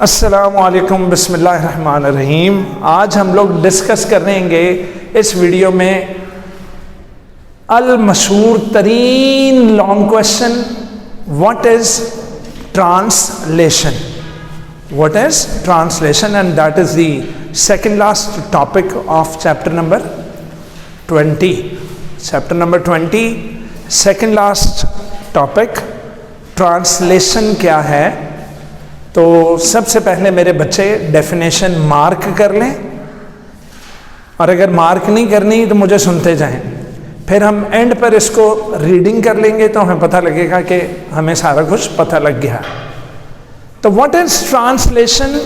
अस्सलामुअलैकुम बिस्मिल्लाहिर्रहमानिर्रहीम। आज हम लोग डिस्कस करेंगे इस वीडियो में अल मशहूर तरीन long question, what is translation. What is translation and that is the second last topic of chapter number 20। Chapter number 20 second last topic translation क्या है। तो सबसे पहले मेरे बच्चे डेफिनेशन मार्क कर लें, और अगर मार्क नहीं करनी तो मुझे सुनते जाएं। फिर हम एंड पर इसको रीडिंग कर लेंगे तो हमें पता लगेगा कि हमें सारा कुछ पता लग गया। तो व्हाट इज ट्रांसलेशन।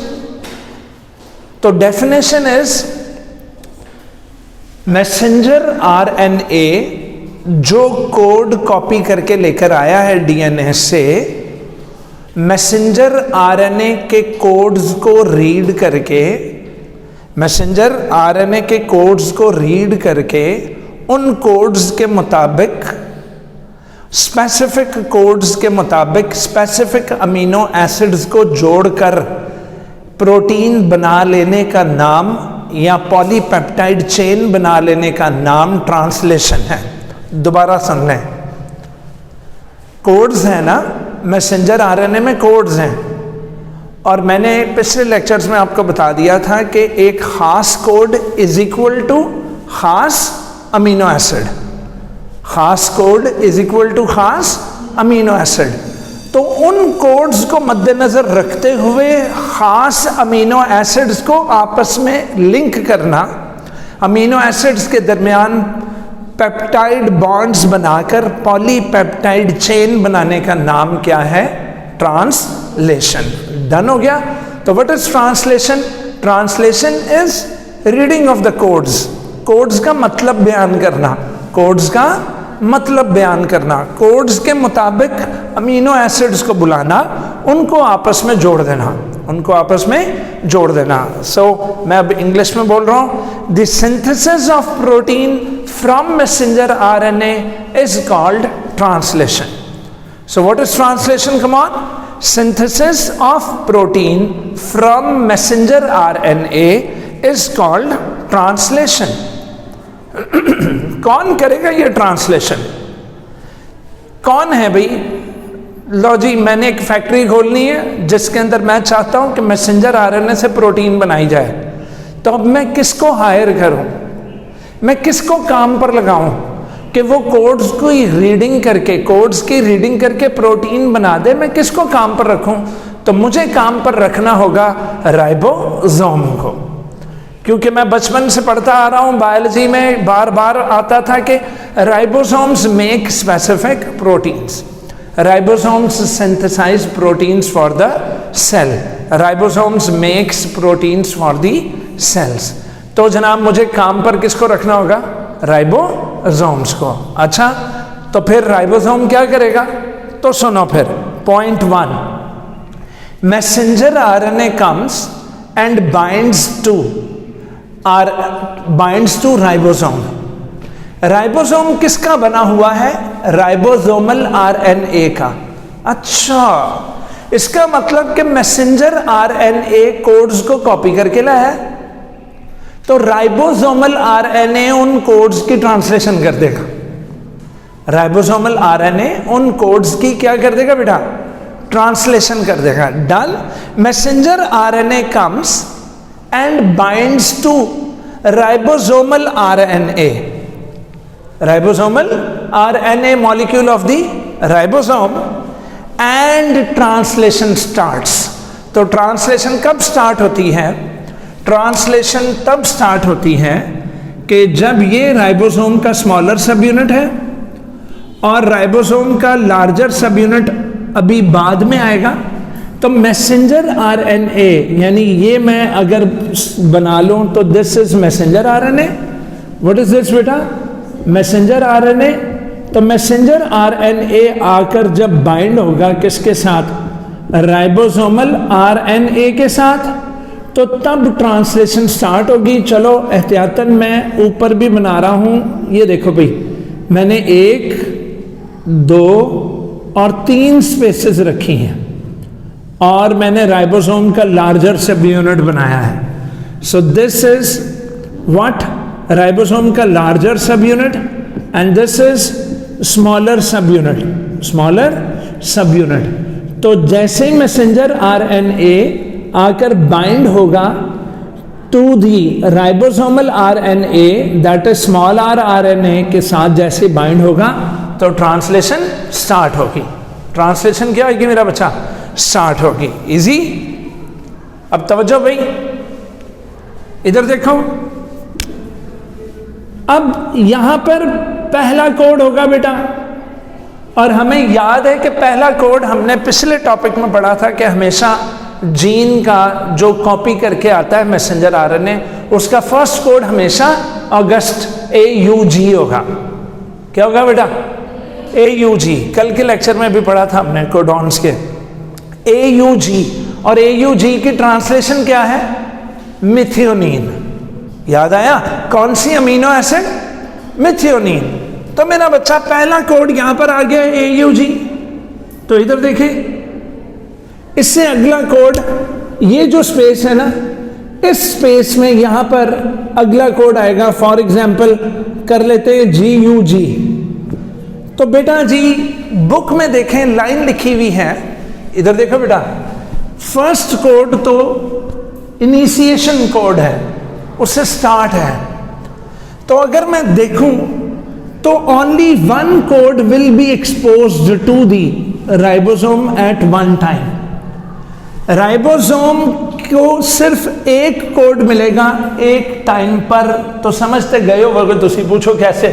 तो डेफिनेशन इज मैसेंजर आरएनए जो कोड कॉपी करके लेकर आया है डीएनए से, मैसेंजर आरएनए के कोड्स को रीड करके, मैसेंजर आरएनए के कोड्स को रीड करके उन कोड्स के मुताबिक, स्पेसिफिक कोड्स के मुताबिक स्पेसिफिक अमीनो एसिड्स को जोड़कर प्रोटीन बना लेने का नाम या पॉलीपेप्टाइड चेन बना लेने का नाम ट्रांसलेशन है। दोबारा सुन लें, कोड्स है ना, मैसेंजर आरएनए में कोड्स हैं, और मैंने पिछले लेक्चर्स में आपको बता दिया था कि एक खास कोड इज इक्वल टू खास अमीनो एसिड, खास कोड इज इक्वल टू खास अमीनो एसिड। तो उन कोड्स को मद्देनजर रखते हुए खास अमीनो एसिड्स को आपस में लिंक करना, अमीनो एसिड्स के दरमियान पेप्टाइड बॉन्ड्स बनाकर पॉलीपेप्टाइड चेन बनाने का नाम क्या है? ट्रांसलेशन। डन हो गया। तो what is translation? Translation is reading of the codes, codes का मतलब बयान करना, कोड्स का मतलब बयान करना, कोड्स के मुताबिक अमीनो एसिड्स को बुलाना, उनको आपस में जोड़ देना, उनको आपस में जोड़ देना। सो मैं अब इंग्लिश में बोल रहा हूं। The synthesis of protein from messenger RNA is called translation. So what is translation? Come on. Synthesis of protein from messenger RNA is called translation. कौन करेगा ये ट्रांसलेशन? कौन है भाई? लो जी, मैंने एक फैक्ट्री खोलनी है जिसके अंदर मैं चाहता हूं कि मैसेंजर आरएनए से प्रोटीन बनाई जाए। तो अब मैं किसको हायर करूं, मैं किसको काम पर लगाऊं कि वो कोड्स की रीडिंग करके, कोड्स की रीडिंग करके प्रोटीन बना दे? मैं किसको काम पर रखूं? तो मुझे काम पर रखना होगा राइबोसोम को, क्योंकि मैं बचपन से पढ़ता आ रहा हूं, बायोलॉजी में बार बार आता था कि ribosomes make specific proteins, ribosomes synthesise proteins for the cell, ribosomes makes proteins for the cells. तो जनाब मुझे काम पर किसको रखना होगा? राइबोसोम्स को। अच्छा, तो फिर राइबोसोम क्या करेगा? तो सुनो फिर, point 1, messenger RNA comes and binds to ribosome. Ribosome किसका बना हुआ है? राइबोसोमल आरएनए का। अच्छा, इसका मतलब कि मैसेंजर आरएनए कोड्स को कॉपी करके लाया है, तो राइबोसोमल आरएनए उन कोड्स की ट्रांसलेशन कर देगा। राइबोसोमल आरएनए उन कोड्स की क्या कर देगा बेटा? ट्रांसलेशन कर देगा। Done. Messenger RNA comes and binds to ribosomal RNA. Ribosomal RNA molecule of the ribosome and translation starts. तो ट्रांसलेशन कब स्टार्ट होती है? ट्रांसलेशन तब स्टार्ट होती है कि जब ये राइबोसोम का स्मॉलर सब यूनिट है और राइबोसोम का लार्जर सब यूनिट अभी बाद में आएगा। तो मैसेंजर आरएनए, यानी ये मैं अगर बना लूं तो this is messenger RNA. What is this बेटा? Messenger RNA. तो मैसेंजर आरएनए आकर जब बाइंड होगा किसके साथ? राइबोसोमल आरएनए के साथ, तो तब ट्रांसलेशन स्टार्ट होगी। चलो एहतियातन मैं ऊपर भी बना रहा हूं, ये देखो भाई, मैंने 1, 2 और 3 स्पेसेस रखी हैं, और मैंने राइबोसोम का लार्जर सब यूनिट बनाया है। So this is what, ribosome का larger subunit and this is smaller subunit, smaller subunit. तो जैसे ही मैसेंजर आरएनए आकर बाइंड होगा to the ribosomal RNA, that is small r RNA के साथ जैसे बाइंड होगा तो ट्रांसलेशन स्टार्ट होगी। ट्रांसलेशन क्या होगी मेरा बच्चा? स्टार्ट होगी। इजी? अब तवज्जो भाई, इधर देखो। अब यहां पर पहला कोड होगा बेटा, और हमें याद है कि पहला कोड हमने पिछले टॉपिक में पढ़ा था कि हमेशा जीन का जो कॉपी करके आता है मैसेंजर आरएनए, उसका फर्स्ट कोड हमेशा अगस्त AUG होगा। क्या होगा बेटा? AUG। कल के लेक्चर में भी पढ़ा था हमने कोडॉन्स के AUG, और AUG की ट्रांसलेशन क्या है? मिथियोनीन। याद आया? कौन सी अमीनो एसिड? मिथियोनीन। तो मेरा बच्चा पहला कोड यहां पर आ गया है AUG। तो इधर देखिए, इससे अगला कोड, ये जो स्पेस है ना, इस स्पेस में यहां पर अगला कोड आएगा। फॉर एग्जाम्पल कर लेते हैं GUG। तो बेटा जी बुक में देखें लाइन लिखी हुई है, इधर देखो बेटा, फर्स्ट कोड तो इनिशिएशन कोड है, उससे स्टार्ट है। तो अगर मैं देखूं तो only one code will be exposed to the ribosome at one time. Ribosome को सिर्फ एक कोड मिलेगा एक टाइम पर। तो समझते गए हो? अगर तुम पूछो कैसे,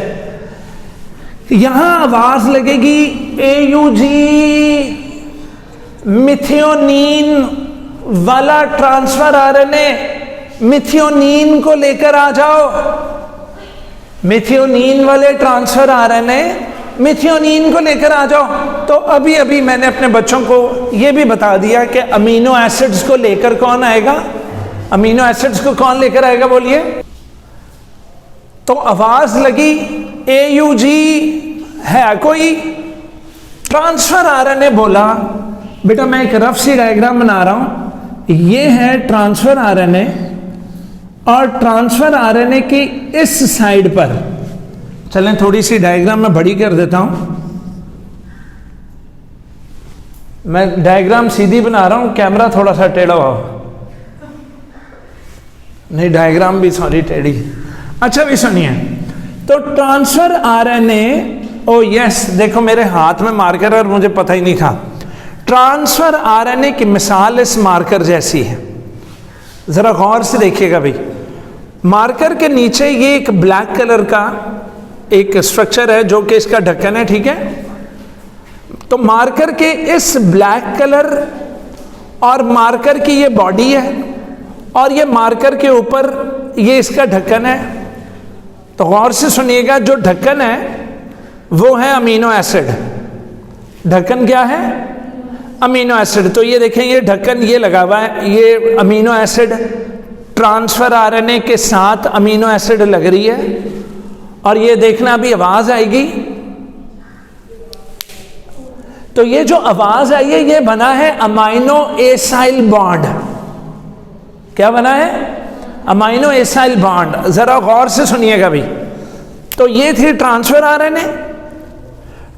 यहां आवाज लगेगी AUG, मिथियोनीन वाला ट्रांसफर आरएनए, मिथियोनीन को लेकर आ जाओ। मिथियोनीन वाले ट्रांसफर आरएनए, मिथियोनीन को लेकर आ जाओ। तो अभी अभी मैंने अपने बच्चों को यह भी बता दिया कि अमीनो एसिड्स को लेकर कौन आएगा? अमीनो एसिड्स को कौन लेकर आएगा बोलिए? तो आवाज लगी AUG, है कोई? ट्रांसफर आरएनए बोला। बेटा मैं एक रफ सी डायग्राम बना रहा हूं, ये है ट्रांसफर आरएनए, और ट्रांसफर आरएनए की इस साइड पर, चलें थोड़ी सी डायग्राम में बड़ी कर देता हूं। मैं डायग्राम सीधी बना रहा हूं, कैमरा थोड़ा सा टेढ़ा हुआ, नहीं डायग्राम भी सॉरी टेढ़ी। अच्छा भी सुनिए, तो ट्रांसफर आरएनए, ओ यस देखो मेरे हाथ में मार्कर और मुझे पता ही नहीं था। ट्रांसफर आरएनए की मिसाल इस मार्कर जैसी है, जरा गौर से देखिएगा भाई। मार्कर के नीचे ये एक ब्लैक कलर का एक स्ट्रक्चर है जो कि इसका ढक्कन है, ठीक है। तो मार्कर के इस ब्लैक कलर और मार्कर की ये बॉडी है, और ये मार्कर के ऊपर ये इसका ढक्कन है। तो गौर से सुनिएगा, जो ढक्कन है वो है अमीनो एसिड। ढक्कन क्या है? Amino acid. तो ये देखें, ये ढक्कन ये लगा हुआ है, ये अमीनो एसिड, ट्रांसफर आरएनए के साथ अमीनो एसिड लग रही है। और ये देखना अभी आवाज आएगी, तो ये जो आवाज आई है ये बना है अमाइनो एसाइल बॉन्ड। क्या बना है? Amino acyl bond. जरा गौर से सुनिएगा भाई। तो ये थी ट्रांसफर आरएनए।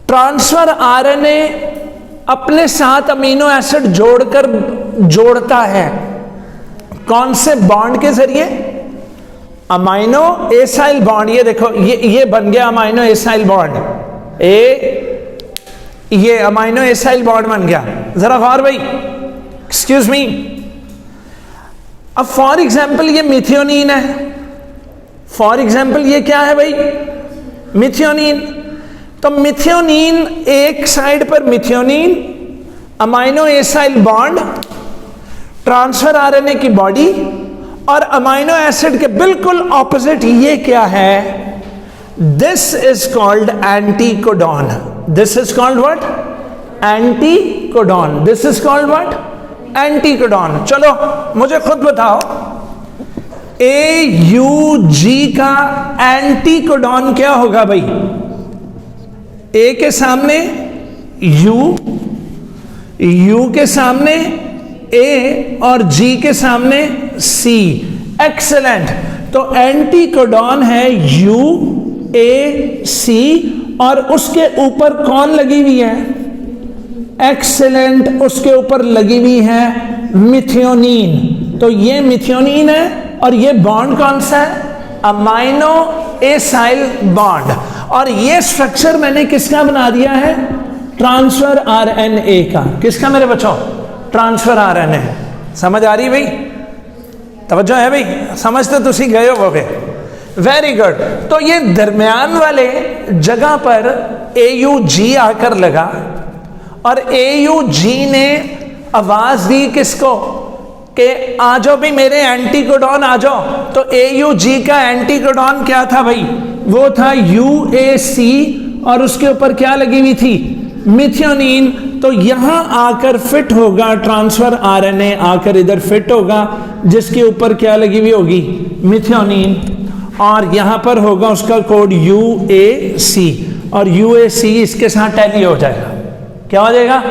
ट्रांसफर आरएनए अपने साथ अमीनो एसिड जोड़ता है, कौन से बॉन्ड के जरिए? Amino acyl bond. ये देखो, ये बन गया अमाइनो एसाइल बॉन्ड, ये अमाइनो एसाइल बॉन्ड बन गया। जरा गौर भाई, एक्सक्यूज मी। अब फॉर एग्जाम्पल ये मिथियोनीन है, फॉर एग्जाम्पल ये क्या है भाई? मिथियोनीन। तो मिथियोनीन, एक साइड पर methionine, amino acyl bond, transfer RNA की बॉडी, और अमाइनो एसिड के बिल्कुल ऑपोजिट ये क्या है? This is called anticodon. This is called what? Anticodon. This is called what? Anticodon. चलो मुझे खुद बताओ, AUG का एंटीकोडॉन क्या होगा भाई? A के सामने U, U के सामने ए और जी के सामने सी, एक्सेलेंट। तो एंटी कोडॉन है यू ए सी और उसके ऊपर कौन लगी हुई है? एक्सेलेंट, उसके ऊपर लगी हुई है मिथियोनीन। तो ये मिथियोनीन है और ये बॉन्ड कौन सा है? Amino acyl bond. और ये स्ट्रक्चर मैंने किसका बना दिया है? ट्रांसफर आरएनए का। किसका मेरे बच्चों? Transfer RNA. समझ आ रही भाई? तवज्जो है भाई? समझ तो तुसी गए हो वे, वेरी गुड। तो ये दरमियान वाले जगह पर AUG आकर लगा और AUG ने आवाज दी किसको कि आ जाओ भी मेरे एंटीकोडॉन आ जाओ। तो AUG का एंटीकोडॉन क्या था भाई? वो था UAC और उसके ऊपर क्या लगी हुई थी? मिथियोनीन। तो यहां आकर फिट होगा ट्रांसफर आरएनए, आकर इधर फिट होगा जिसके ऊपर क्या लगी हुई होगी? मिथियोनीन। और यहां पर होगा उसका कोड UAC और UAC इसके साथ टैली हो जाएगा। क्या हो जाएगा?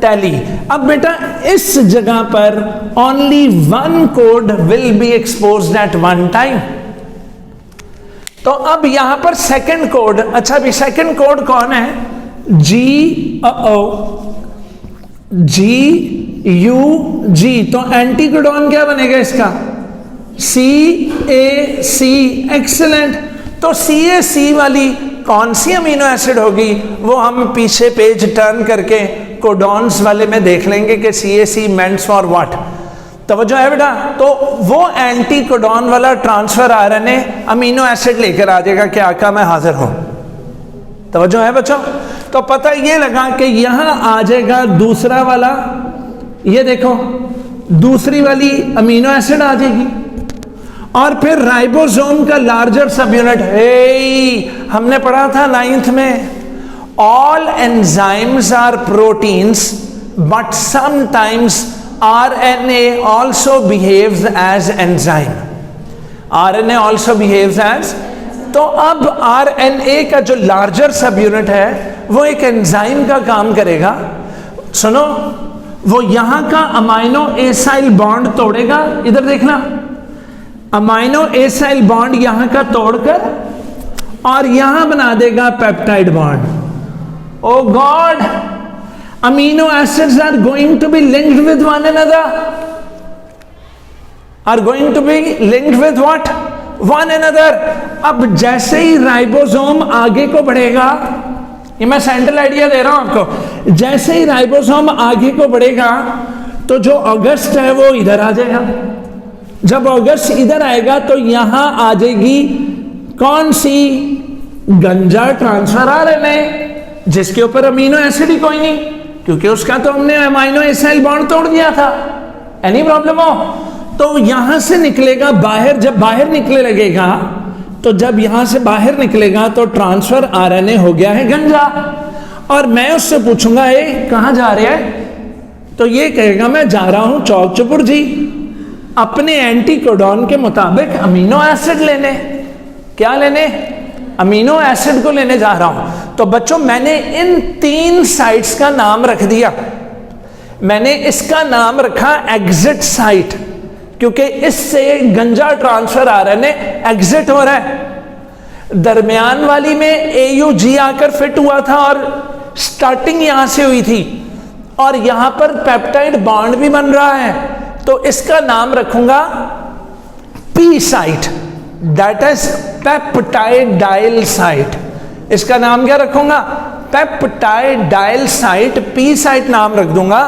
टैली। अब बेटा इस जगह पर only one code will be exposed at one time. तो अब यहां पर सेकंड कोड, अच्छा भी सेकंड कोड कौन है? GUG। तो एंटीकोडॉन क्या बनेगा इसका? CAC, excellent. तो CAC वाली कौन सी अमीनो एसिड होगी वो हम पीछे पेज टर्न करके कोडॉन्स वाले में देख लेंगे कि CAC मेंट्स फॉर व्हाट। तवज्जो है बेटा? तो वो एंटी कोडॉन वाला ट्रांसफर आरएनए अमीनो एसिड लेकर आ जाएगा कि आका मैं हाजिर हूं। तवज्जो है बच्चों? तो पता ये लगा कि यहां आ जाएगा दूसरा वाला, ये देखो दूसरी वाली अमीनो एसिड आ जाएगी और फिर राइबोसोम का लार्जर सब यूनिट है। हमने पढ़ा था 9th में, all enzymes are proteins but sometimes RNA also behaves as enzyme. RNA also behaves as, तो अब RNA का जो लार्जर सब यूनिट है वो एक एंजाइम का काम करेगा। सुनो, वो यहां का अमाइनो एसाइल बॉन्ड तोड़ेगा। इधर देखना, अमाइनो एसाइल बॉन्ड यहां का तोड़कर और यहां बना देगा peptide bond. Oh God, amino acids are going to be linked with one another, are going to be linked with what? One another. अब जैसे ही राइबोसोम आगे को बढ़ेगा, ये मैं सेंट्रल आइडिया दे रहा हूं आपको, जैसे ही राइबोसोम आगे को बढ़ेगा तो जो अगस्त है वो इधर आ जाएगा। जब अगस्त इधर आएगा तो यहां आ जाएगी कौन सी? गंजा ट्रांसफर आरएनए, जिसके ऊपर अमीनो एसिड ही कोई नहीं, क्योंकि उसका तो हमने अमाइनो एसाइल बॉन्ड तोड़ दिया था। एनी प्रॉब्लम हो? तो यहां से निकलेगा बाहर, जब बाहर निकले लगेगा तो जब यहां से बाहर निकलेगा तो ट्रांसफर आरएनए हो गया है गंजा। और मैं उससे पूछूंगा ए कहां जा रहे हैं? तो ये कहेगा मैं जा रहा हूं चौक चुपुर जी, अपने एंटीकोडॉन के मुताबिक अमीनो एसिड लेने। क्या लेने? अमीनो एसिड को लेने जा रहा हूं। तो बच्चों मैंने इन 3 साइट्स का नाम रख दिया। मैंने इसका नाम रखा एग्जिट साइट, क्योंकि इससे गंजा ट्रांसफर आरएनए एग्जिट हो रहा है। दरमियान वाली में AUG आकर फिट हुआ था और स्टार्टिंग यहां से हुई थी और यहां पर पेप्टाइड बॉन्ड भी बन रहा है। तो इसका नाम रखूंगा P site, that is peptide dial site. इसका नाम क्या रखूंगा? Peptide dial site, P site नाम रख दूंगा,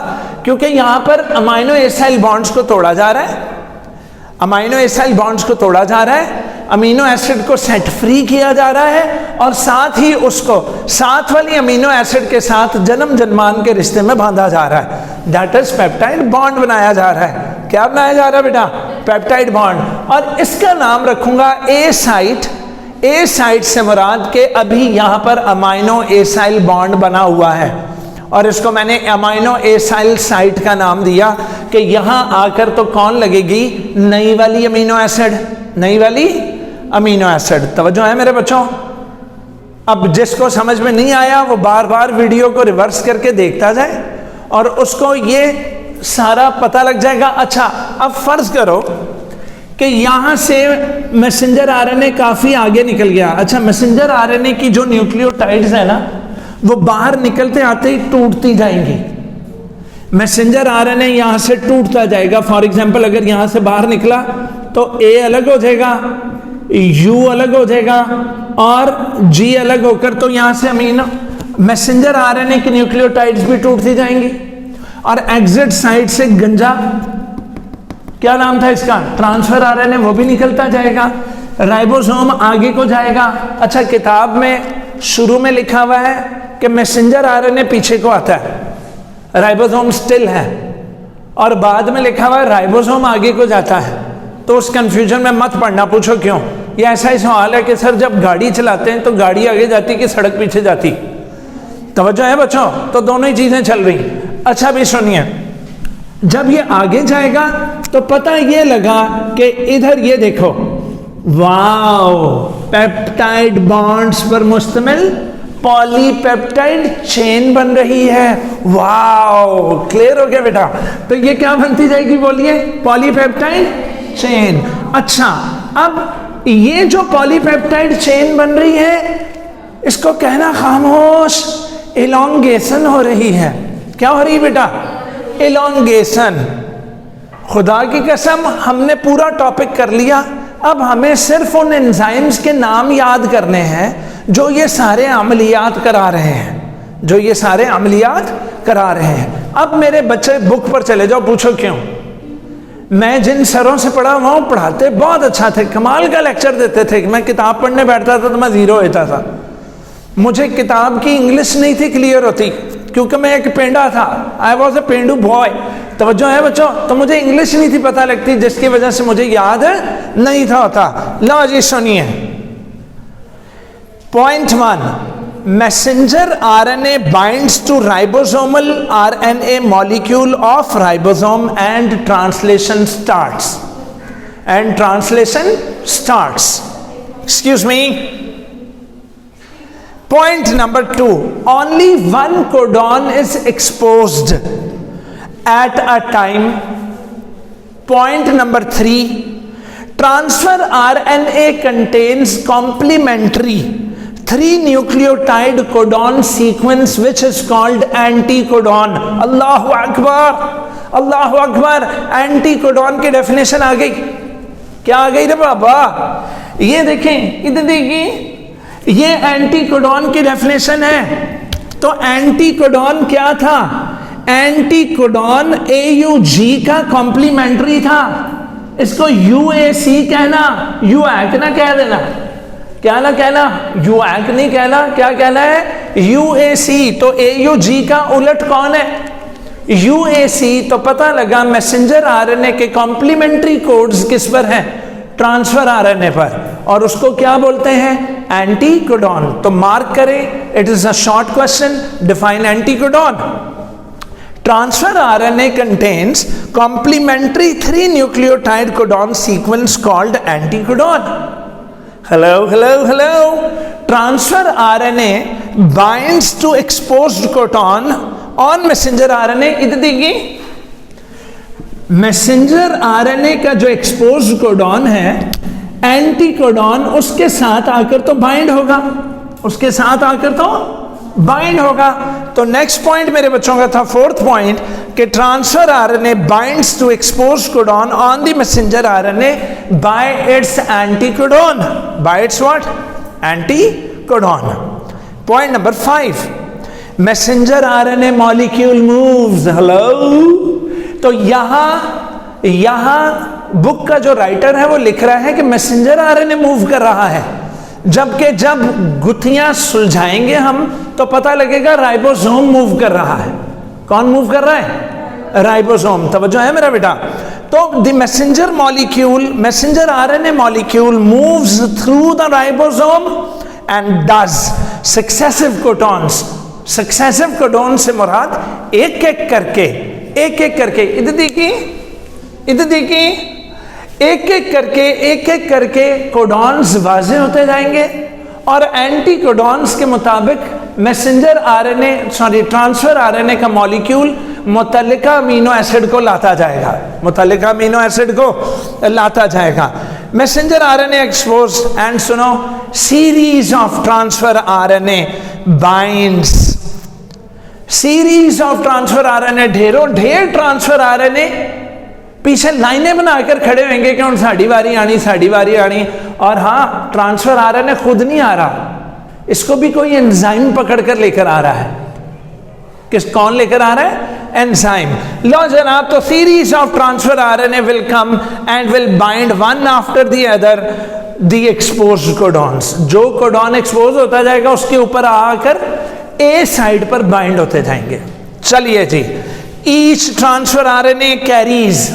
क्योंकि यहां पर अमाइनो एसाइल बॉन्ड्स को तोड़ा जा रहा है। अमाइनो एसाइल बॉन्ड्स को तोड़ा जा रहा है, अमीनो एसिड को सेट फ्री किया जा रहा है और साथ ही उसको साथ वाली अमीनो एसिड के साथ जन्म जन्मान के रिश्ते में बांधा जा रहा है। दैट इज पेप्टाइड बॉन्ड बनाया जा रहा है। क्या बनाया जा रहा है बेटा? Peptide bond. और इसका नाम रखूंगा A साइट। A साइट से मुराद के अभी यहां पर अमाइनो एसाइल बॉन्ड बना हुआ है और इसको मैंने अमाइनो एसाइल साइट का नाम दिया कि यहां आकर तो कौन लगेगी? नई वाली अमीनो एसिड, नई वाली अमीनो एसिड। तवज्जो है मेरे बच्चों? अब जिसको समझ में नहीं आया वो बार बार वीडियो को रिवर्स करके देखता जाए और उसको ये सारा पता लग जाएगा। अच्छा, अब फर्ज करो कि यहां से मैसेंजर आरएनए काफी आगे निकल गया। अच्छा, मैसेंजर आरएनए की जो न्यूक्लियोटाइड्स है ना, वो बाहर निकलते आते ही टूटती जाएंगी। मैसेंजर आरएनए यहां से टूटता जाएगा। फॉर एग्जांपल, अगर यहां से बाहर निकला तो ए अलग हो जाएगा, यू अलग हो जाएगा और जी अलग होकर, तो यहां से अमीनो मैसेंजर आरएनए की न्यूक्लियोटाइड्स भी टूटती जाएंगी। और एग्जिट साइड से गंजा, क्या नाम था इसका, ट्रांसफर आरएनए, वो भी निकलता जाएगा। राइबोसोम आगे को जाएगा। अच्छा, किताब में शुरू में लिखा हुआ है कि मैसेंजर आरएनए पीछे को आता है, राइबोसोम स्टिल है, और बाद में लिखा हुआ है राइबोसोम आगे को जाता है। तो उस कंफ्यूजन में मत पड़ना, पूछो क्यों। ये ऐसा ही सवाल है कि सर जब गाड़ी चलाते हैं तो गाड़ी आगे जाती कि सड़क पीछे जाती। तवज्जो है बच्चों, तो दोनों ही चीजें चल रही। अच्छा भी सुनिए, जब ये आगे जाएगा तो पता ये लगा कि इधर ये देखो, वाओ, पेप्टाइड बॉन्ड्स पर मुश्तमिल पॉलीपेप्टाइड चेन बन रही है। वाओ, क्लियर हो गया बेटा। तो ये क्या बनती जाएगी, बोलिए, पॉलीपेप्टाइड चेन। अच्छा, अब ये जो पॉलीपेप्टाइड चेन बन रही है, इसको कहना खामोश, एलोंगेशन हो रही है। क्या हो रही है बेटा, एलोंगेशन। खुदा की कसम, हमने पूरा टॉपिक कर लिया। अब हमें सिर्फ उन एंजाइम्स के नाम याद करने हैं जो ये सारे अमलियात करा रहे हैं, जो ये सारे अमलियात करा रहे हैं। अब मेरे बच्चे बुक पर चले जाओ, पूछो क्यों। मैं जिन सरों से पढ़ा हुआ हूँ, पढ़ाते बहुत अच्छा थे, कमाल का लेक्चर देते थे। मैं किताब पढ़ने बैठता था तो मैं जीरो होता था। मुझे किताब की इंग्लिश नहीं थी क्लियर होती, क्योंकि मैं एक पेंडा था। आई वॉज ए पेंडू बॉय। तवज्जो है बच्चों, तो मुझे इंग्लिश नहीं थी पता लगती, जिसकी वजह से मुझे याद नहीं था होता। लो जी सुनिए, point 1, messenger RNA binds to ribosomal RNA molecule of ribosome and translation starts. And translation starts, excuse me. Point number 2, only one codon is exposed at a time. Point number 3, transfer RNA contains complementary 3 nucleotide codon sequence which is called anticodon. Allahu Akbar, Allahu Akbar। Anticodon की definition आ गई। क्या आ गई रे बाबा, ये देखें, इधर देखिए, ये एंटीकोडॉन की डेफिनेशन है। तो एंटीकोडॉन क्या था, एंटीकोडॉन AUG का कॉम्प्लीमेंट्री था। इसको UAC कहना, यूएक ना कह देना, क्या ना कहना, यूएक नहीं कहना, क्या कहना है, UAC। तो AUG का उलट कौन है, UAC। तो पता लगा मैसेंजर आरएनए के कॉम्प्लीमेंट्री कोड्स किस पर हैं, ट्रांसफर आरएनए पर, और उसको क्या बोलते हैं, एंटीकोडॉन। तो मार्क करें, it is a short question, define anticodon. Transfer RNA contains complementary 3 nucleotide codon sequence called anticodon. Hello hello hello. Transfer RNA binds to exposed codon on messenger RNA. इधर देखिए, मैसेंजर आरएनए का जो exposed codon है, anticodon उसके साथ आकर तो bind होगा, उसके साथ आकर तो बाइंड होगा। तो नेक्स्ट पॉइंट मेरे बच्चों का था 4th पॉइंट, कि transfer RNA binds to exposed codon on the messenger RNA by its anticodon, by its what, anticodon. Point number 5, messenger RNA molecule moves. Hello. तो यहां बुक का जो राइटर है वो लिख रहा है कि मैसेंजर आरएनए मूव कर रहा है, जबकि जब गुत्थियां सुलझाएंगे हम तो पता लगेगा राइबोसोम मूव कर रहा है। कौन मूव कर रहा है, राइबोसोम। तवज्जो है मेरा बेटा। तो the messenger molecule, messenger RNA molecule moves through the ribosome and does successive codons. Successive codon से मुराद एक एक करके, एक एक करके, इधर देखिए, इधर देखिए, एक एक करके कोडॉन्स वाजे होते जाएंगे, और एंटीकोडॉन्स के मुताबिक मैसेंजर आरएनए, ट्रांसफर आरएनए का मॉलिक्यूल मुतल्लिका अमीनो एसिड को लाता जाएगा, मुतल्लिका अमीनो एसिड को लाता जाएगा। मैसेंजर आरएनए एक्सपोज एंड सुनो, series of transfer RNA binds, series of transfer RNA, ढेरों ढेर ट्रांसफर आरएनए पीछे लाइनें बनाकर खड़े होंगे कि हम साड़ी वारी आनी, साड़ी वारी आनी। और हाँ, ट्रांसफर आरएनए खुद नहीं आ रहा, इसको भी कोई एंजाइम पकड़ कर लेकर आ रहा है। कौन लेकर आ रहा है? एंजाइम। लो जनाब, तो series of transfer RNA will come and will bind one after the other the exposed codons. जो कोडॉन एक्सपोज होता जाएगा उसके ऊपर आकर ए साइड पर बाइंड होते जाएंगे। चलिए जी, each transfer RNA carries,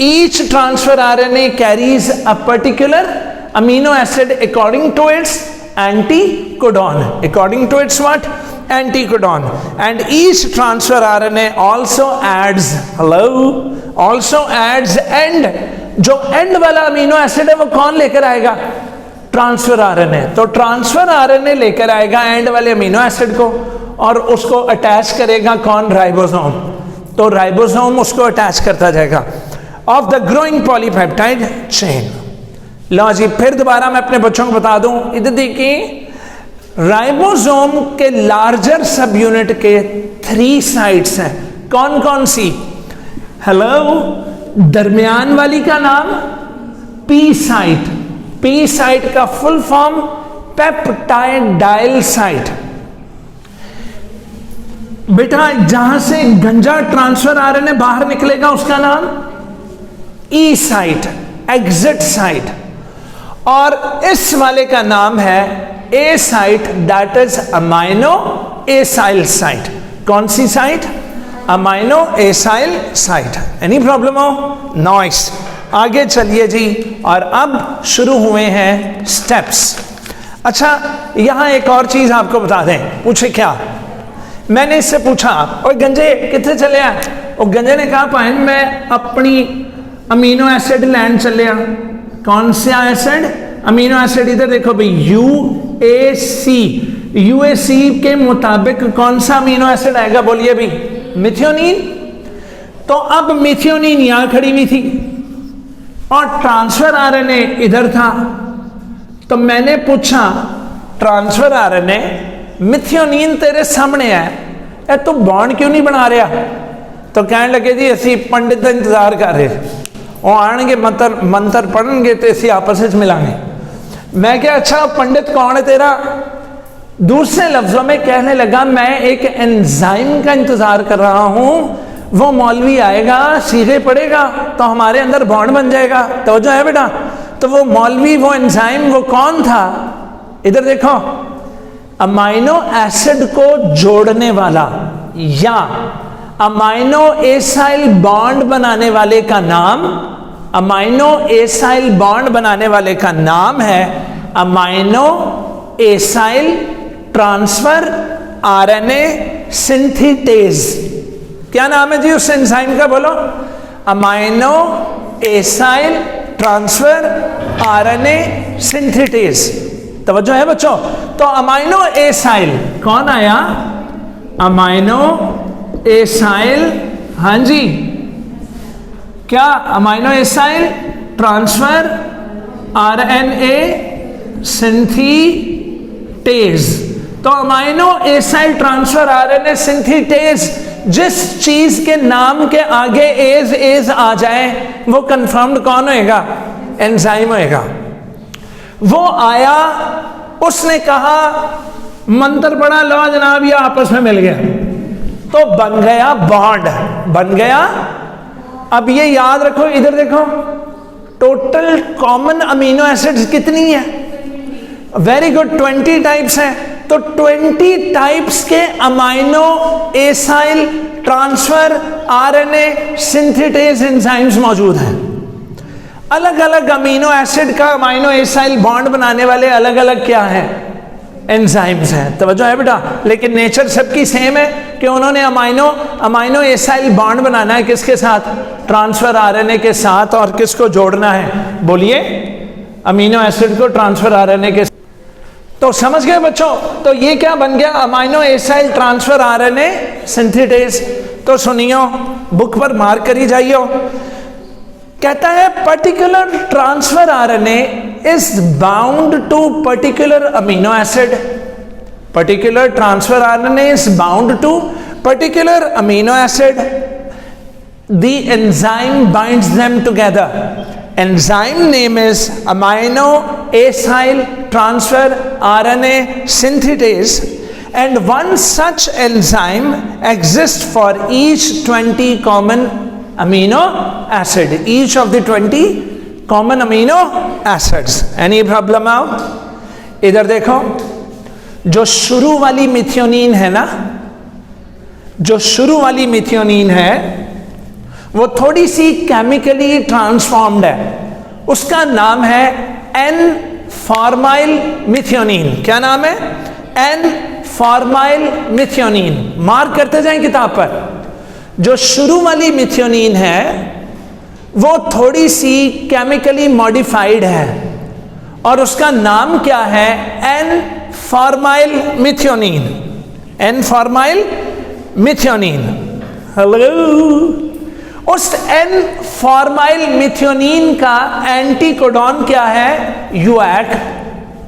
each transfer RNA carries a particular amino acid according to its anticodon, according to its what? Anticodon. And each transfer RNA also adds, also adds end. जो end वाला amino acid है वो कौन लेकर आएगा? Transfer RNA. तो transfer RNA लेकर आएगा एंड वाले अमीनो एसिड को और उसको अटैच करेगा कौन? राइबोसोम। तो राइबोसोम उसको अटैच करता जाएगा of the growing polypeptide chain. लो जी, फिर दोबारा मैं अपने बच्चों को बता दूं, इधर देखिए, राइबोसोम के लार्जर सब यूनिट के 3 साइट्स हैं। कौन कौन सी? दरमियान वाली का नाम पी साइट, पी साइट का फुल फॉर्म पेप्टाइडाइल साइट। बेटा जहां से गंजा ट्रांसफर आरएनए बाहर निकलेगा उसका नाम ई साइट, एग्जिट साइट। और इस वाले का नाम है A site, that is amino acyl site. कौन सी site? Amino acyl site. Any problem हो? नॉइस। आगे चलिए जी, और अब शुरू हुए हैं स्टेप्स। अच्छा, यहां एक और चीज आपको बता दें। पूछे क्या? मैंने इससे पूछा, और गंजे कितने चले आ? और गंजे ने कहा पाइन मैं अपनी अमीनो एसिड लैंड चले आ। कौन सा एसिड? Amino acid. इधर देखो भाई, यूएसी, यूएसी के मुताबिक कौन सा अमीनो एसिड आएगा? बोलिए भी, मिथियोनिन। तो अब मिथियोनिन यहां खड़ी हुई थी और ट्रांसफर आरएनए इधर था। तो मैंने पूछा, ट्रांसफर आरएनए मिथियोनिन तेरे सामने है, तू बॉन्ड क्यों नहीं बना रहा? तो कहने लगे जी असी पंडित का इंतजार कर रहे, वो आएंगे मंत्र पढ़ेंगे तो इसी आपस में मिलांगे। मैं क्या, अच्छा पंडित कौन है तेरा? दूसरे लफ्जों में कहने लगा, मैं एक एंजाइम का इंतजार कर रहा हूं, वो मौलवी आएगा, सीधे पड़ेगा तो हमारे अंदर बॉन्ड बन जाएगा। तो जो है बेटा, तो वो मौलवी, वो एंजाइम, वो कौन था? इधर देखो, अमाइनो एसिड को जोड़ने वाला या अमाइनो एसाइल बॉन्ड बनाने वाले का नाम, अमाइनो एसाइल बॉन्ड बनाने वाले का नाम है amino acyl transfer RNA synthetase. क्या नाम है जी उस एंजाइम का? बोलो, amino acyl transfer RNA synthetase. तवज्जो है बच्चों? तो अमाइनो एसाइल कौन आया? अमाइनो एसाइल, हाँ जी, क्या? Amino acyl transfer RNA synthetase. तो amino acyl transfer RNA synthetase, जिस चीज के नाम के आगे एज आ जाए वो कंफर्म्ड कौन होएगा? एंजाइम होएगा। वो आया, उसने कहा, मंत्र पढ़ा, लो जनाब ये आपस में मिल गया, तो बन गया बॉन्ड, बन गया। अब ये याद रखो, इधर देखो, टोटल कॉमन अमीनो एसिड्स कितनी है? वेरी गुड, 20 टाइप्स हैं। तो 20 टाइप्स के amino acyl transfer RNA synthetase enzymes मौजूद हैं। अलग अलग अमीनो एसिड का अमाइनो एसाइल बॉन्ड बनाने वाले अलग अलग क्या हैं? एंजाइम्स हैं। तवज्जो है बेटा? लेकिन नेचर सबकी सेम है कि उन्होंने अमाइनो एसाइल बॉन्ड बनाना है किसके साथ? ट्रांसफर आरएनए के साथ। और किसको जोड़ना है? बोलिए, अमीनो एसिड को ट्रांसफर आरएनए के। तो समझ गए बच्चों? तो ये क्या बन गया? Amino acyl transfer RNA synthetase. तो सुनियो, बुक पर मार्क करी जाइयो। कहता है particular transfer RNA is bound to particular amino acid. Particular transfer RNA is bound to particular amino acid. The enzyme binds them together. Enzyme name is amino acyl transfer RNA synthetase, and one such enzyme exists for each 20 common amino acid. Each of the 20 common amino acids. Any problem now? इधर देखो, जो शुरू वाली methionine है ना, जो शुरू वाली मिथियोनिन है वो थोड़ी सी केमिकली ट्रांसफॉर्म्ड है, उसका नाम है एन फॉर्माइल मिथियोनिन। क्या नाम है? N formyl methionine. मार्क करते जाएं किताब पर। जो शुरू वाली मिथियोनिन है वो थोड़ी सी केमिकली मॉडिफाइड है और उसका नाम क्या है? N formyl methionine. N formyl methionine. Hello. उस एन फॉर्माइल मिथियोनिन का एंटीकोडॉन क्या है? यूएक।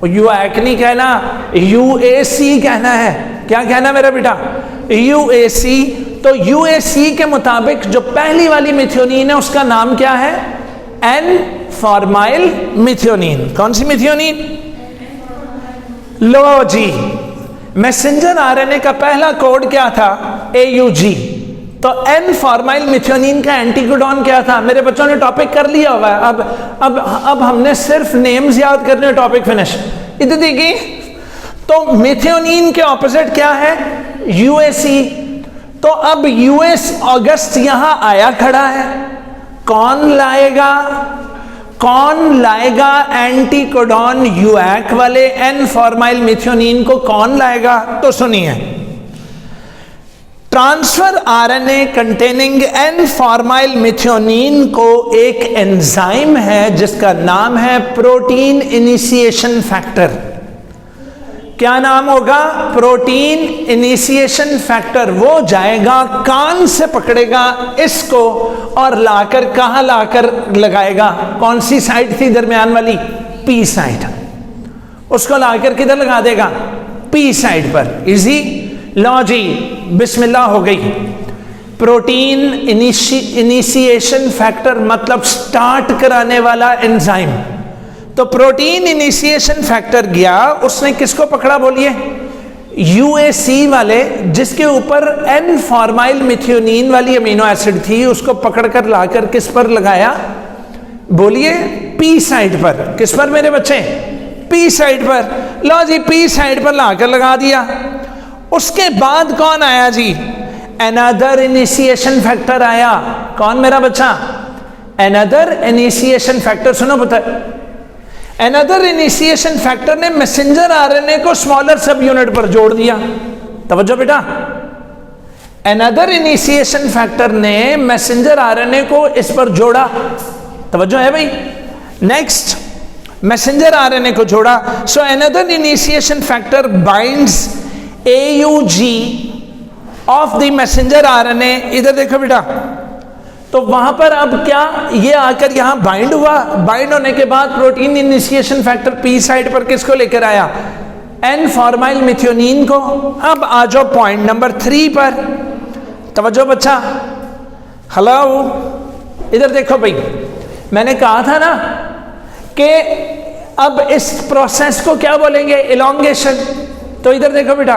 यूएक नहीं कहना, यूएसी कहना है। क्या कहना मेरा बेटा? यूएसी। तो यूएसी के मुताबिक जो पहली वाली मिथियोनिन है उसका नाम क्या है? N formyl methionine. कौन सी मिथियोनिन? लो जी, मैसेंजर आरएनए का पहला कोड क्या था? एयूजी। तो एन फॉर्माइल मिथियोनिन का एंटीकोडॉन क्या था? मेरे बच्चों ने टॉपिक कर लिया हुआ है। अब हमने सिर्फ नेम्स याद करने, टॉपिक फिनिश। इधर देखिए, तो मिथियोनिन के ऑपोजिट क्या है? यूएसी। तो अब यूएस अगस्त यहां आया खड़ा है, कौन लाएगा? कौन लाएगा एंटीकोडॉन यूएक वाले एन फॉर्माइल मिथियोनिन को? कौन लाएगा? तो सुनिए, transfer RNA containing N formyl methionine को एक एंजाइम है जिसका नाम है प्रोटीन इनिशिएशन फैक्टर। क्या नाम होगा? Protein initiation factor. वो जाएगा, कान से पकड़ेगा इसको और लाकर कहां लाकर लगाएगा? कौन सी साइड थी दरमियान वाली? P side. उसको लाकर किधर लगा देगा? पी साइड पर। इजी। लो जी, बिस्मिल्लाह हो गई। प्रोटीन इनिशिएशन फैक्टर मतलब स्टार्ट कराने वाला एंजाइम। तो प्रोटीन इनिशिएशन फैक्टर गया, उसने किसको पकड़ा? बोलिए। यूएसी वाले, जिसके ऊपर एन फॉर्माइल मिथियोनिन वाली अमीनो एसिड थी, उसको पकड़कर लाकर किस पर लगाया? बोलिए। पी साइड पर। किस पर मेरे बच्चे? पी साइड पर। लो जी, पी साइड पर लाकर लगा दिया। उसके बाद कौन आया जी? अनदर इनिशिएशन फैक्टर आया। कौन मेरा बच्चा? Another initiation factor. सुनो पता, अनदर इनिशिएशन फैक्टर ने मैसेंजर आरएनए को स्मॉलर सब यूनिट पर जोड़ दिया। तवज्जो बेटा, अनदर इनिशिएशन फैक्टर ने मैसेंजर आरएनए को इस पर जोड़ा। तवज्जो है भाई? नेक्स्ट, मैसेंजर आरएनए को जोड़ा। So another initiation factor binds AUG of the messenger RNA. इधर देखो बेटा, तो वहां पर अब क्या, ये आकर यहां बाइंड हुआ। बाइंड होने के बाद protein initiation factor P side पर किसको लेकर आया? एन फॉर्माइल मिथियोनिन को। अब आ जाओ पॉइंट नंबर 3 पर। तवज्जो बच्चा, हेलो, इधर देखो भाई, मैंने कहा था ना कि अब इस प्रोसेस को क्या बोलेंगे? इलॉन्गेशन। तो इधर देखो बेटा,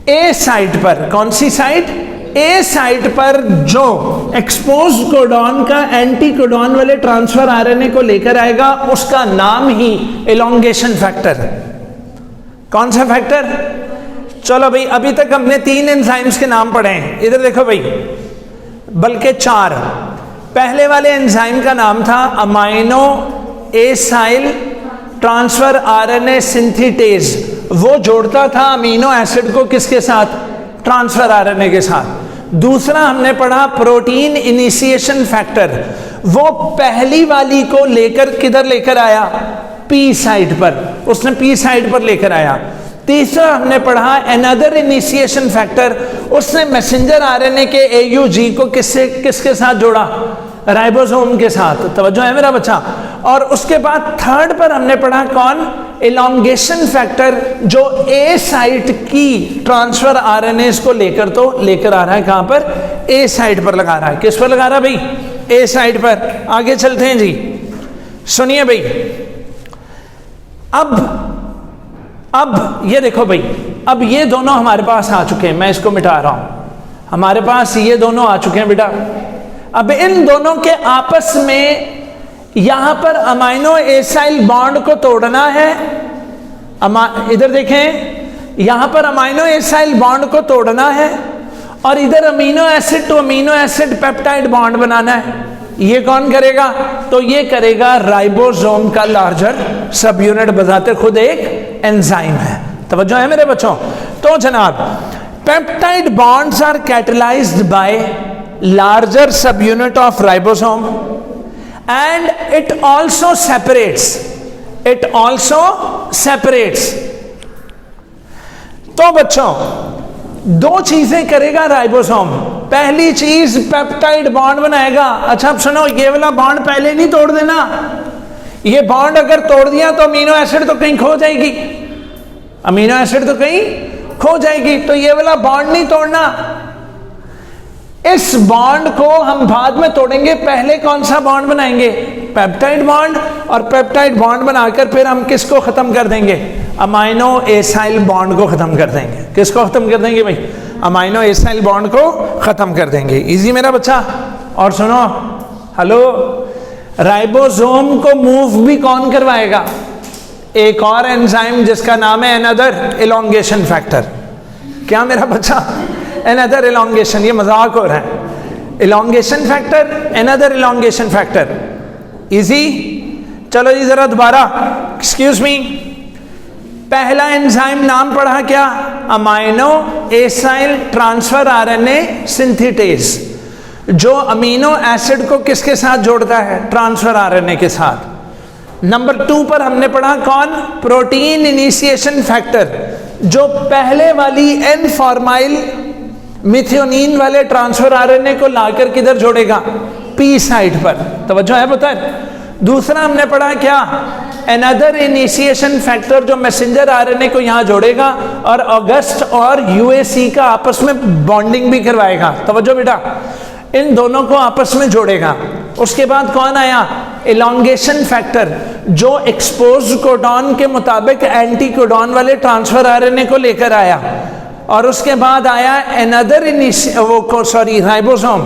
ए साइट पर, कौन सी साइट? ए साइट पर जो एक्सपोज कोडॉन का एंटीकोडॉन वाले ट्रांसफर आरएनए को लेकर आएगा, उसका नाम ही इलॉन्गेशन फैक्टर। कौन सा फैक्टर? चलो भाई, अभी तक हमने 3 एंजाइम्स के नाम पढ़े हैं। इधर देखो भाई, बल्कि 4। पहले वाले एंजाइम का नाम था amino acyl transfer RNA synthetase. वो जोड़ता था अमीनो एसिड को किसके साथ? ट्रांसफर आरएनए के साथ। दूसरा हमने पढ़ा प्रोटीन इनिशिएशन फैक्टर। वो पहली वाली को लेकर किधर लेकर आया? पी साइट पर। उसने पी साइड पर लेकर आया। तीसरा हमने पढ़ा अनदर इनिशिएशन फैक्टर, उसने मैसेंजर आरएनए के AUG को किसके साथ जोड़ा, राइबोसोम के साथ। तवज्जो है मेरा बच्चा। और उसके बाद थर्ड पर हमने पढ़ा कौन, एलोंगेशन फैक्टर, जो ए साइट की ट्रांसफर आरएनए को लेकर आ रहा है कहां पर, ए साइट पर लगा रहा है। किस पर लगा रहा है भाई, ए साइट पर। आगे चलते हैं जी, सुनिए भाई। अब ये देखो भाई, अब ये दोनों हमारे पास आ चुके हैं, मैं इसको मिटा रहा हूं, हमारे पास ये दोनों आ चुके हैं बेटा। अब इन दोनों के आपस में यहां पर अमाइनो एसाइल बॉन्ड को तोड़ना है। इधर देखें, यहां पर अमाइनो एसाइल बॉन्ड को तोड़ना है और इधर amino acid to amino acid peptide bond बनाना है। ये कौन करेगा, तो ये करेगा राइबोसोम का लार्जर सब यूनिट, बजाते खुद एक एंजाइम है। तवज्जो है मेरे बच्चों। तो जनाब, peptide bonds are catalysed by larger subunit of ribosome and it also separates. तो बच्चों, दो चीजें करेगा राइबोसोम। पहली चीज पेप्टाइड बॉन्ड बनाएगा। अच्छा अब सुनो, ये वाला बॉन्ड पहले नहीं तोड़ देना, ये बॉन्ड अगर तोड़ दिया तो अमीनो एसिड तो कहीं खो जाएगी, अमीनो एसिड तो कहीं खो जाएगी, तो ये वाला बॉन्ड नहीं तोड़ना। इस बॉन्ड को हम बाद में तोड़ेंगे, पहले कौन सा बॉन्ड बनाएंगे, पेप्टाइड बॉन्ड। और पेप्टाइड बॉन्ड बनाकर फिर हम किसको खत्म कर देंगे, अमाइनो एसाइल बॉन्ड को खत्म कर देंगे। किसको खत्म कर देंगे भाई, अमाइनो एसाइल बॉन्ड को खत्म कर देंगे। इजी मेरा बच्चा। और सुनो, हेलो, राइबोसोम को मूव भी कौन करवाएगा, एक और एंजाइम जिसका नाम है अनदर एलोंगेशन फैक्टर। क्या मेरा बच्चा, अनदर एलोंगेशन, ये मजाक हो रहा है, elongation factor, another elongation factor. Easy. चलो जी जरा दोबारा, एक्सक्यूज मी। पहला एंजाइम नाम पढ़ा क्या, amino acyl transfer RNA synthetase, जो अमीनो एसिड को किसके साथ जोड़ता है, ट्रांसफर आरएनए के साथ। नंबर 2 पर हमने पढ़ा कौन, प्रोटीन इनिशिएशन फैक्टर, जो पहले वाली एन फॉर्माइल मिथियोनिन वाले ट्रांसफर आरएनए को लाकर किधर जोड़ेगा, पी साइट पर। तवज्जो है पुत्र। दूसरा हमने पढ़ा क्या, अनदर इनिशिएशन फैक्टर, जो मैसेंजर आरएनए को यहां जोड़ेगा और अगस्ट और यूएसी का आपस में बॉन्डिंग भी करवाएगा। तवज्जो बेटा, इन दोनों को आपस में जोड़ेगा। उसके बाद कौन आया, एलोंगेशन फैक्टर, जो एक्सपोज कोडॉन के मुताबिक एंटी कोडॉन वाले ट्रांसफर आरएनए को लेकर आया। और उसके बाद आया अनदर राइबोसोम।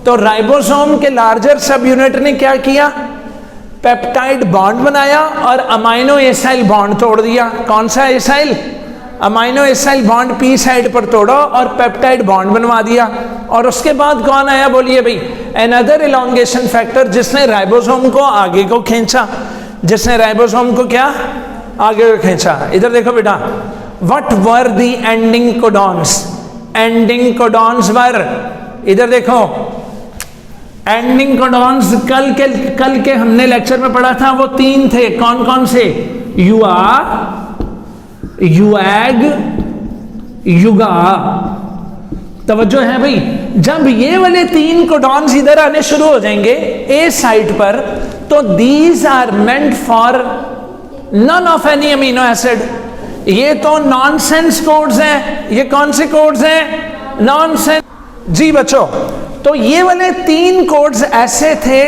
तो राइबोसोम के लार्जर सब यूनिट ने क्या किया, पेप्टाइड बॉन्ड बनाया और अमाइनो एसाइल बॉन्ड तोड़ दिया। कौन सा acyl, amino acyl bond P side पर तोड़ा और पेप्टाइड बॉन्ड बनवा दिया। और उसके बाद कौन आया, बोलिए भाई, अनदर एलोंगेशन फैक्टर, जिसने राइबोसोम को आगे को खींचा, जिसने राइबोसोम को क्या आगे को खींचा। इधर देखो बेटा, what were the ending codons, ending codons were, इधर देखो, एंडिंग कोडॉन्स कल के हमने लेक्चर में पढ़ा था, वो 3 थे। कौन कौन से, यूआर, यूएग, युगा। तवज्जो है भाई, जब ये वाले 3 कोडॉन्स इधर आने शुरू हो जाएंगे ए साइट पर, तो these are meant for none of any amino acid. ये तो नॉनसेंस कोड्स हैं। ये कौन से कोड्स हैं, नॉनसेंस। जी बच्चों, तो ये वाले 3 कोड्स ऐसे थे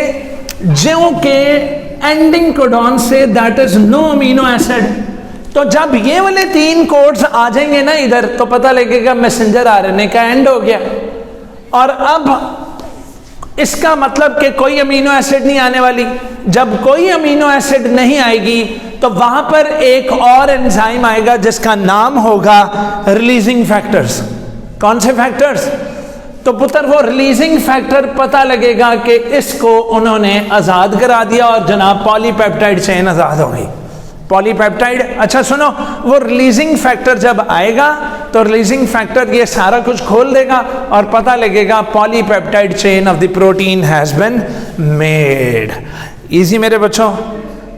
जो के एंडिंग कोडॉन से, that is no amino acid. तो जब ये वाले 3 कोड्स आ जाएंगे ना इधर, तो पता लगेगा मैसेंजर आरएनए का एंड हो गया। और अब इसका मतलब कि कोई अमीनो एसिड नहीं आने वाली। जब कोई अमीनो एसिड नहीं आएगी तो वहां पर एक और एंजाइम आएगा जिसका नाम होगा रिलीजिंग फैक्टर्स। कौन से फैक्टर्स, तो पुत्र वो रिलीजिंग फैक्टर पता लगेगा कि इसको उन्होंने आजाद करा दिया और जनाब पॉलीपेप्टाइड चेन आजाद हो गई, पॉलीपेप्टाइड। अच्छा सुनो, वो रिलीजिंग फैक्टर जब आएगा तो रिलीजिंग फैक्टर ये सारा कुछ खोल देगा और पता लगेगा polypeptide chain of the protein has been made. Easy मेरे बच्चों।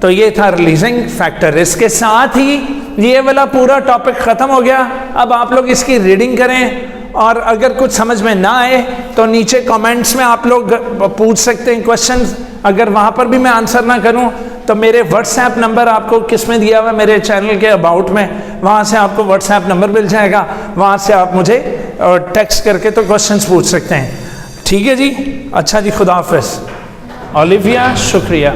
तो ये था रिलीजिंग फैक्टर। इसके साथ ही ये वाला पूरा टॉपिक खत्म हो गया। अब आप लोग इसकी रीडिंग करें, और अगर कुछ समझ में ना आए तो नीचे कमेंट्स में आप लोग पूछ सकते हैं क्वेश्चंस। अगर वहाँ पर भी मैं आंसर ना करूँ तो मेरे व्हाट्सएप नंबर आपको किस में दिया हुआ है, मेरे चैनल के अबाउट में, वहाँ से आपको व्हाट्सएप नंबर मिल जाएगा, वहाँ से आप मुझे टेक्स्ट करके तो क्वेश्चंस पूछ सकते हैं। ठीक है जी, अच्छा जी, खुदा हाफिज़। ओलिविया, शुक्रिया।